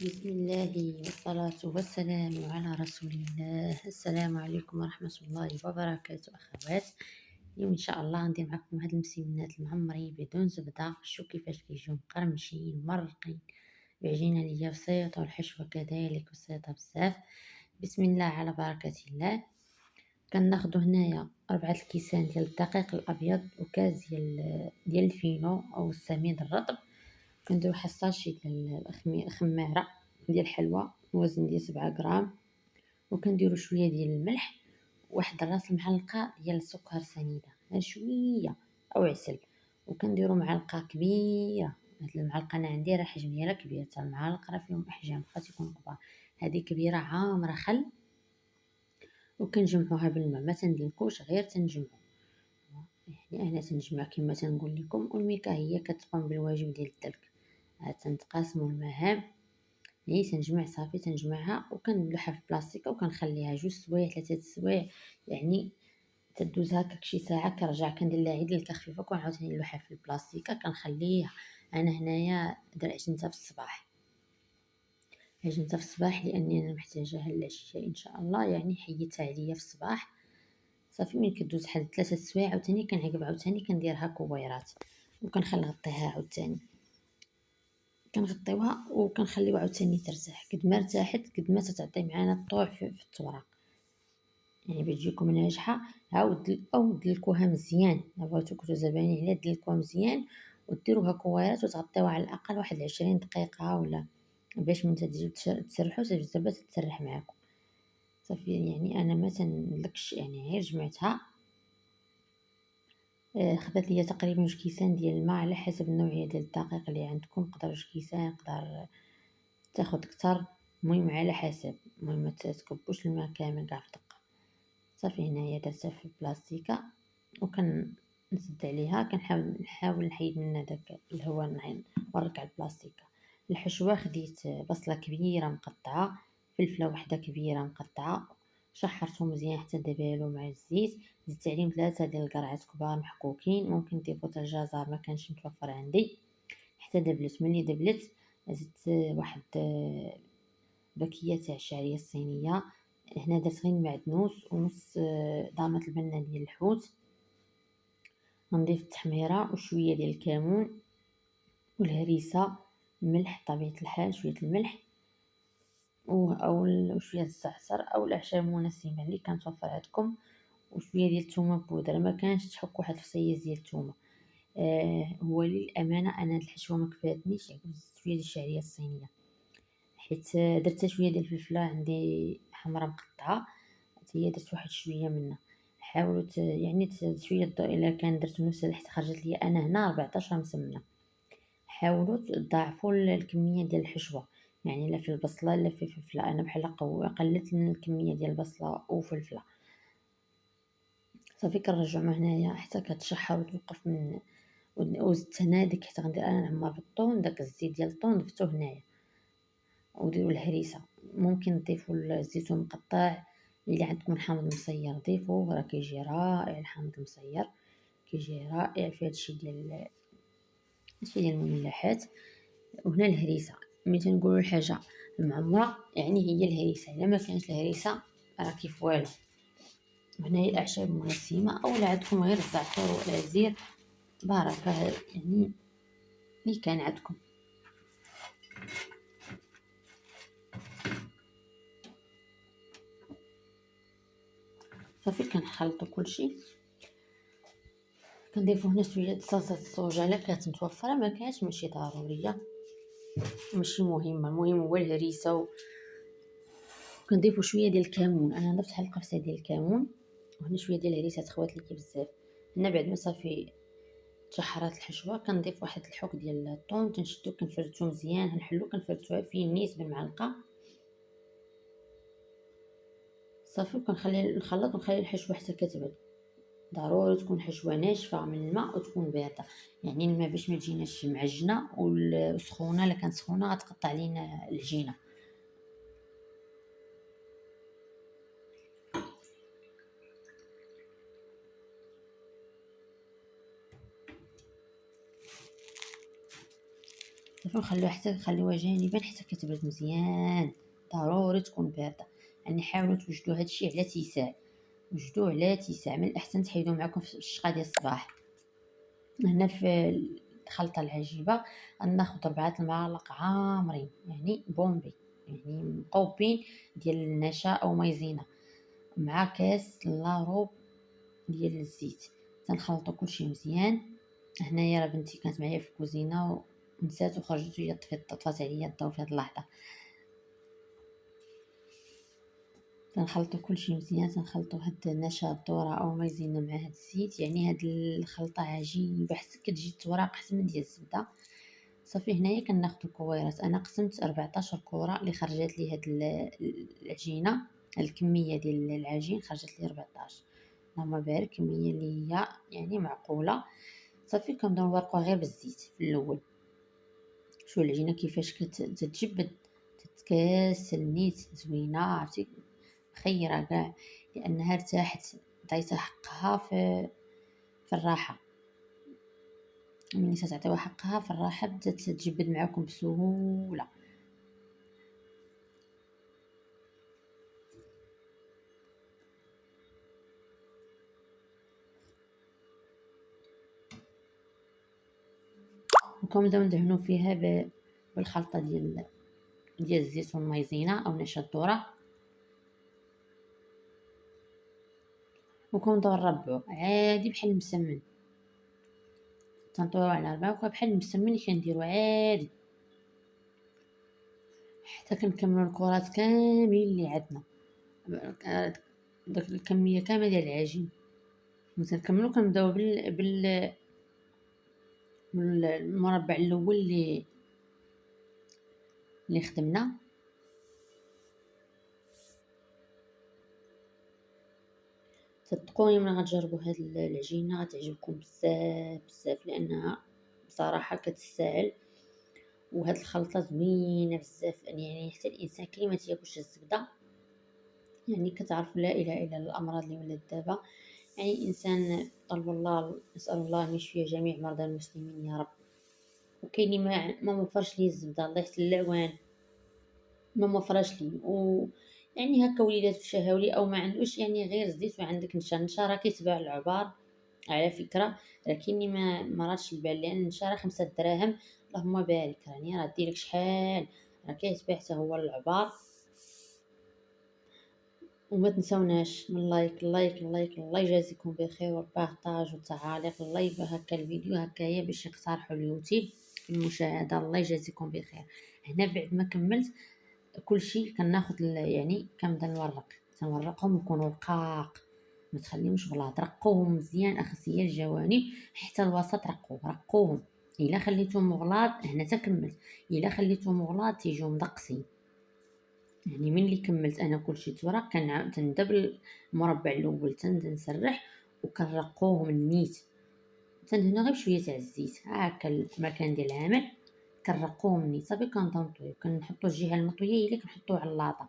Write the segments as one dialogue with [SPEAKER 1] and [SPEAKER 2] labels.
[SPEAKER 1] بسم الله والصلاة والسلام على رسول الله. السلام عليكم ورحمة الله وبركاته أخوات. اليوم إن شاء الله غندير معكم هاد المسمنات المعمرين بدون زبدة. شوف كيفاش كيجيو مقرمشين مرقين بعجينة ليا بسيطة والحشوة كذلك بسيطة بزاف. بسم الله على بركة الله. كناخدو هنايا 4 الكيسان ديال الدقيق الأبيض وكاس ديال الفينو أو السميد الرطب. كنديرو واحد الساشي ديال الخمارة ديال الحلوى وزن ديال 7 غرام، وكنديرو شويه ديال الملح، واحد راس المعلقه ديال السكر سنيده شويه او عسل، وكنديرو معلقه كبيره. هاد المعلقه انا عندي راه حجم ديالها كبير، حتى المعالق راه فيهم احجام خاص يكونوا كبار. هذه كبيره عامره خل، وكنجمعوها بالماء، ما تندلكوش غير تنجمعو. يعني انا تنجمع كما تنقول لكم، والميكا هي كتقوم بالواجب ديال الدلك. تنتقاسموا المهام. تنجمع صافي تنجمعها وكنلوحها في بلاصتيكه وكنخليها 2 سوايع 3 سوايع، يعني تدوز هكاك شي ساعه. كنرجع كندير لها عدل خفيفه وعاوتاني نلوحها في البلاصتيكه كنخليها. انا هنايا عجنتها في الصباح، عجنتها في الصباح لاني انا محتاجاها للعشيه ان شاء الله، يعني حيدتها عليا في الصباح صافي. من كدوز حد 3 سوايع عاوتاني كنعقب عاوتاني كنديرها كويرات وكنخلي نغطيها عاوتاني، كنغطيوها وكنخليوها عاوتاني ترتاح. قد ما ارتاحت قد ما تتعطي معانا الطوع في التوراق، يعني بتجيكم ناجحه. عاود او دلكوها مزيان، بغيتو كنتو زبانين عليها دلكوها مزيان وديروها كويرات وتغطيوها على الاقل واحد 20 دقيقه ولا، باش من تجيو تسرحوا دابا تتسرح معاكم صافي. يعني انا ما تنلكش، يعني غير جمعتها. خدات ليا تقريبا 2 كيسان ديال الماء على حسب النوعيه ديال الدقيق اللي عندكم. قدر 2 كيسان، قدر تاخد كتر، المهم على حسب. المهم متكبوش الماء كامل كاع في دقه. صافي هنايا درتها في بلاصتيكه وكنسد عليها، نحاول نحيد منها داك الهواء نورك على البلاصتيكه. الحشوه خديت بصله كبيره مقطعه، فلفله وحده كبيره مقطعه، شحرتهم مزيان حتى دابالو مع الزيت. زدت عليهم 3 ديال القرعات كبار محكوكين، ممكن تضيفوا حتى الجزر ما كانش متوفر عندي. حتى دبلت، ملي دبلت زدت واحد باكيه تاع الشعريه الصينيه. هنا درت غير المعدنوس ونص ضامه البنه ديال الحوت. نضيف التحميره وشويه ديال الكمون والهريسه، الملح طبيعه الحال، شويه الملح او شويه الزعتر او الاعشاب المنسمه اللي كنتوفر عندكم، وشويه ديال الثومه بودره. ما كانش تحك واحد الفصيص ديال الثومه. هو للامانه انا هاد الحشوه ما كفاتنيش، يعني زدت شويه ديال الشعريه الصينيه، حيت درت شويه ديال الفلفله عندي حمرا مقطعه، حتى هي درت واحد شويه منها. حاولوا يعني شويه الضوء الا كان درت نص حتى خرجت لي انا هنا 14 مسمنه. حاولوا تضاعفوا الكميه ديال الحشوه، يعني لا في البصله لا في الفلفله. انا بحال قللت من الكميه ديال البصله وفلفله. صافي كنرجعو هنايا حتى كتشحر وتوقف من، وزدت هنا ديك حتى غندير انا نعمر بالطون، داك الزيت ديال الطون ضفتو هنايا. وديروا الهريسه، ممكن تضيفوا الزيتون مقطع، اللي عندكم حامض مصير ضيفوه، راه كيجي رائع. الحامض المصير كيجي رائع في هادشي ديال المملحات. وهنا الهريسه، ملي تنقولوا الحاجه المعمره يعني هي الهريسه، الا ما كانش الهريسه راه كيف والو. وهنايا الاعشاب المنسمه، او لا عندكم غير الزعتر والعزير بركه، يعني اللي كان عندكم. صافي كنخلطوا كلشي. كنضيفو هنا شويه صلصه الصوجا الا كانت متوفره، ما كانش ماشي ضروريه، ماشي مهمه. المهم هو الهريسه كنضيفو شويه ديال الكمون. انا ضفت حلقه قفصه ديال الكمون، وهنا شويه ديال الهريسه تخوات لي بزاف. هنا بعد ما صافي تشحرات الحشوه كنضيف واحد الحك ديال الطون، تنشدو كنفرتو مزيان، نحلو كنفرتوها فيه نيت بالمعلقه صافي. وكنخلي نخلط ونخلي الحشوه حتى كتبرد. ضروري تكون حشوه ناشفه من الماء وتكون بارده، يعني الماء باش ما تجيناش معجنه والسخونه. الا كانت سخونه غتقطع لينا العجينه. صافي نخليوها حتى نخليوها جانبا حتى كتبرد مزيان. ضروري تكون بارده، يعني حاولوا توجدوا هادشي على تيساع، وجدوه على تيساع. من الاحسن تحيدوه معكم في الشقه ديال الصباح. هنا في الخلطه العجيبه ناخذ 4 المعالق عامرين، يعني بومبي، يعني مقوبين ديال النشا او مايزينا، مع كاس لاروب ديال الزيت. تنخلطوا كلشي مزيان. هنايا راه بنتي كانت معايا في الكوزينه ونسات وخرجت وهي طفات عليا الضو في هاد اللحظه. تنخلطوا كلشي مزيان، تنخلطوا هاد النشا الذره او مايزينا مع هاد الزيت، يعني هاد الخلطه عجيبه حتى كتجي التوراق احسن من ديال الزبده. صافي هنايا كناخذ الكويرات. انا قسمت 14 كره اللي خرجت لي هاد العجينه. الكميه ديال العجين خرجت لي 14، اللهم بارك، كميه اللي هي يعني معقوله. صافي كنبداو نورقوها غير بالزيت في الاول. شوفوا العجينه كيفاش كتتجبد، تتكاسل نيت زوينه، عرفتي، خيره كاع، لانها ارتاحت، عطيتها حقها في الراحه. ملي تعطيوها حقها في الراحه بدات تجبد معكم بسهوله. وكنبداو ندهنو فيها بالخلطه ديال الزيت والمايزينا او نشا الذره، وكنبداو نربعو عادي بحال المسمن. تنطويو على 4 بحال المسمن اللي كنديرو عادي حتى كنكملو الكرات كاملين اللي عندنا، داك الكميه كامله ديال العجين. مثلا كنكملو كنبداو بالمربع الاول اللي خدمنا. صدقوني ملي غتجربوا هاد العجينه غتعجبكم بزاف بزاف، لانها بصراحه كتستاهل. وهاد الخلطه زوينه بزاف، يعني حتى الانسان كي ما تياكلش الزبده، يعني كتعرفوا لا اله الا الامراض اللي ولات دابا. يعني الانسان طلب الله، نسال الله ان يشفي جميع مرضى المسلمين يا رب. وكاين اللي ما موفرش ليه الزبده، الله يحسن العوان، ما موفرش ليه، و يعني هكا وليدات في شهاولي او ما عندوش يعني غير الزيت وعندك نشا راه كيتباع العبار على فكره. لكني ما رادش البال، لان النشا راه 5 دراهم، اللهم بارك، يعني راه ديرك شحال، راه كيتباع حتى هو العبار. وما تنسوناش من لايك لايك لايك، الله يجازيكم بخير، والبارطاج والتعاليق، الله يبقى هكا الفيديو هكايا باش يقترحوا اليوتيوب في المشاهده، الله يجازيكم بخير. هنا بعد ما كملت كلشي كناخذ يعني كنبدا تنورقهم يكونوا رقاق، ما تخليهمش بلاط، رقوهم مزيان، اخصيه الجوانب حتى الوسط، رقوهم. الا خليتهم مغلاط هنا تكملت، الا خليتهم مغلاط تيجيو مدقسين. يعني من اللي كملت انا كلشي تورق تنبدا بالمربع الاول تنسرح وكنرقوهم النيت، تندهنو غير بشويه تاع الزيت هكا المكان ديال العمل، كنرقوهم النيت. صافي كنبداو نطويو، كنحطو الجهه المطويه هي اللي كنحطوها على اللاطه.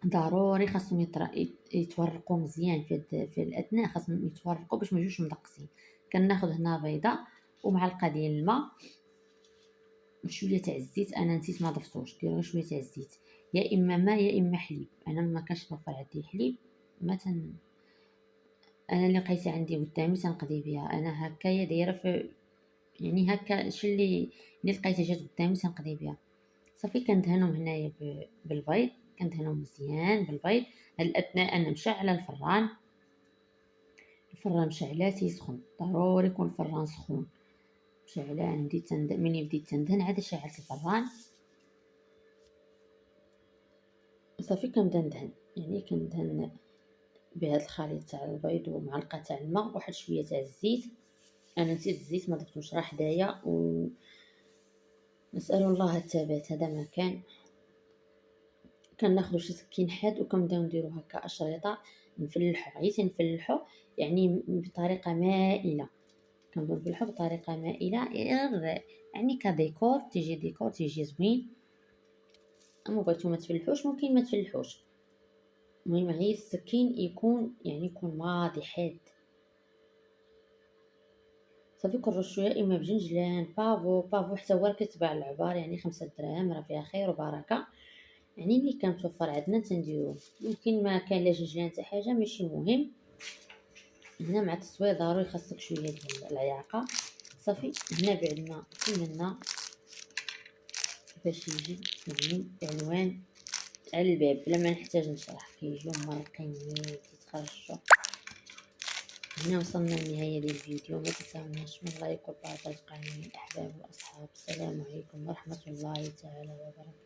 [SPEAKER 1] ضروري خاصهم يتورقوا مزيان في الاثناء، خاصهم يتورقوا باش ما يجوش مدقسين. كناخذ هنا بيضه ومعلقه ديال الماء وشويه تاع الزيت. انا نسيت ما ضفتوش، ديروا شويه تاع الزيت، يا اما ماء يا اما حليب. انا ما كانش نوفر عندي الحليب، انا اللي لقيتها عندي قدامي تنقضي بها، انا هكايا دايره في، يعني هكا شي اللي لقيتها جات قدامي تنقضي بها. صافي كندهنهم هنايا بالبيض، كندهنهم مزيان بالبيض. هاد الاثناء انا مشعله الفران مشعلاه تيسخن، ضروري يكون الفران سخون مشعله عندي. مني بديت تندهن عاد شعلت الفران. صافي كنبدا ندهن، يعني كندهن بهذا الخليط تاع البيض ومعلقه تاع الماء وواحد شويه تاع الزيت. انا نسيت الزيت ما ضفتوش راه حدايا، و نسال الله الثبات. هذا ما كان كناخذوا شي سكين حاد وكنبداو نديرو هكا اشرطه، نفلحو عيت نفلحو يعني بطريقه مائله، كنبداو نفلحو بطريقه مائله غير يعني كديكور، تيجي ديكور تيجي زوين. اما بغيتو ما تفلحوش ممكن ما تفلحوش، المهم غير السكين يكون يعني يكون ماضي حاد. صافي كنرشو يا اما بجنجلان بافو حتى هو راه كيتباع العبار يعني 5 دراهم، راه فيها خير وبركه. يعني ملي كنتوفر عندنا تنديرو، يمكن ما كان لا جنجلان حتى حاجه ماشي مهم. هنا مع التصوير ضروري خاصك شويه ديال العياقه. صافي هنا بعدنا كملنا باش يجي يعني العنوان على الباب بلا ما نحتاج نشرح، كيجيو مرقينين كيتخرجوا. هنا وصلنا للنهايه ديال الفيديو، ما تنساوناش من لايك والبارطاج قاع الاحباب والاصحاب. السلام عليكم ورحمه الله تعالى وبركاته.